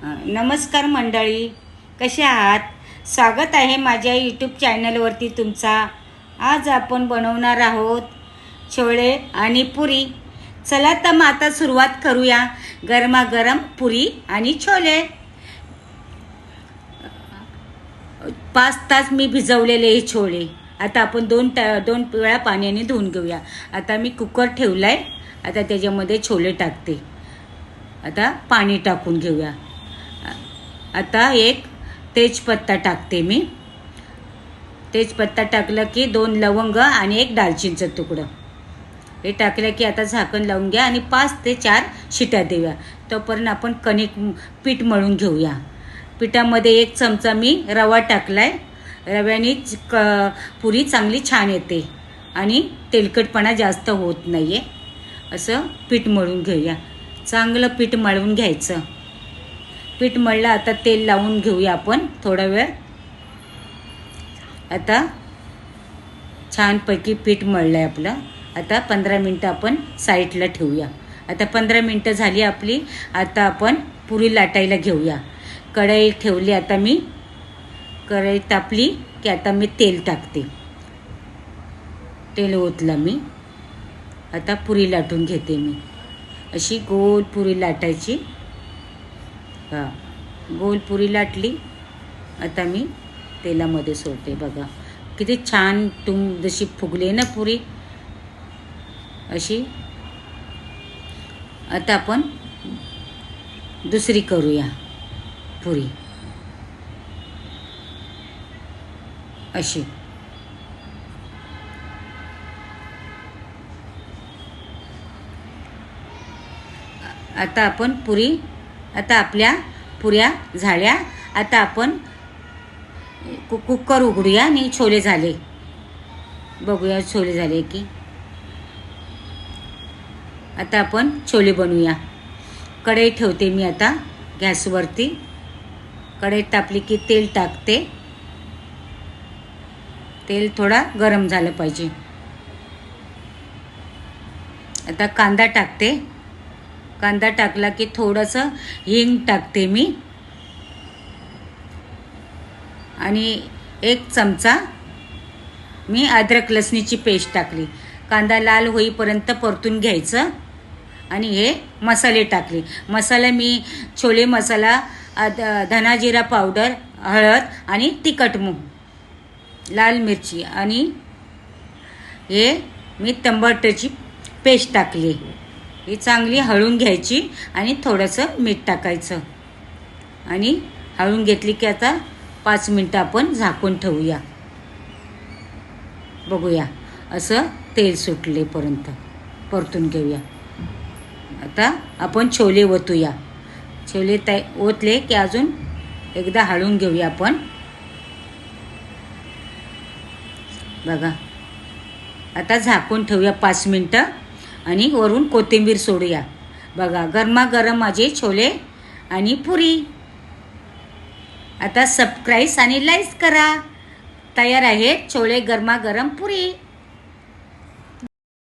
नमस्कार मंडळी, कसे आहात? स्वागत आहे माझ्या यूट्यूब चॅनलवरती तुमचा. आज आपण बनवणार आहोत छोले आणि पुरी. चला तर मग आता सुरुवात करूया. गरमागरम पुरी आणि छोले. 5 तास मी भिजवलेले हे छोले. आता आपण दोन वेळा पाण्याने धुवून घेऊया. आता मी कुकर ठेवलाय. आता त्याच्यामध्ये छोले टाकते. आता पाणी टाकून घेऊया. आता एक तेजपत्ता टाकते मी. तेजपत्ता टाकलं की 2 लवंग आणि एक दालचिनीचं तुकडं हे टाकलं की आता झाकण लावून घ्या आणि 5 ते 4 शिट्या देऊया. तोपर्यंत आपण पीठ मळून घेऊया. पिठामध्ये 1 चमचा मी रवा टाकलाय. रव्याने पुरी चांगली छान येते आणि तेलकटपणा जास्त होत नाही आहे. असं पीठ मळून घेऊया. चांगलं पीठ मळून घ्यायचं. पीठ मळलं. आता तेल लावून घेऊया आपण थोडा वेळ. आता छानपैकी पीठ मळलं आहे आपलं. आता 15 मिनटं आपण साईडला ठेवूया. आता 15 मिनटं झाली आपली. आता आपण पुरी लाटायला घेऊया. कढई ठेवली. आता मी कढई तापली की आता मी तेल टाकते. तेल ओतलं मी. आता पुरी लाटून घेते मी. अशी गोल पुरी लाटायची. गोल पुरी लाटली. आता मी तेलामध्ये सोडते. बघा किती छान जशी फुगली ना पुरी अशी. आता आपण दुसरी करूया पुरी अशी. आता आपण पुरी. आता आपल्या पुऱ्या झाल्या. आता आपण कुकर उघडूया आणि छोले झाले बघूया. छोले झाले की आता आपण छोले बनवूया. कढई ठेवते मी आता गॅसवरती. कढई तापली की तेल टाकते. तेल थोडा गरम झालं पाहिजे. आता कांदा टाकते. कांदा टाकला की थोडंसं हिंग टाकते मी आणि 1 चमचा मी अद्रक लसणीची पेस्ट टाकली. कांदा लाल होईपर्यंत परतून घ्यायचं. आणि हे मसाले टाकले. मसाला मी छोले मसाला, धना जिरा पावडर, हळद आणि तिखट लाल मिरची आणि हे मी टमाटरची पेस्ट टाकली. ही चांगली हळून घ्यायची आणि थोडंसं मीठ टाकायचं आणि हळून घेतली की आता 5 मिनटं आपण झाकून ठेवूया. बघूया असं तेल सुटलेपर्यंत परतून घेऊया. आता आपण छोले ओतूया. छोले ओतले की अजून एकदा हळून घेऊया आपण. बघा आता झाकून ठेवूया 5 मिनटं आणि वरून कोथिंबीर सोडूया. बघा गरमागरम माझे छोले आणि पुरी. आता सबस्क्राईब आणि लाईक करा. तयार आहे छोले गरमागरम पुरी.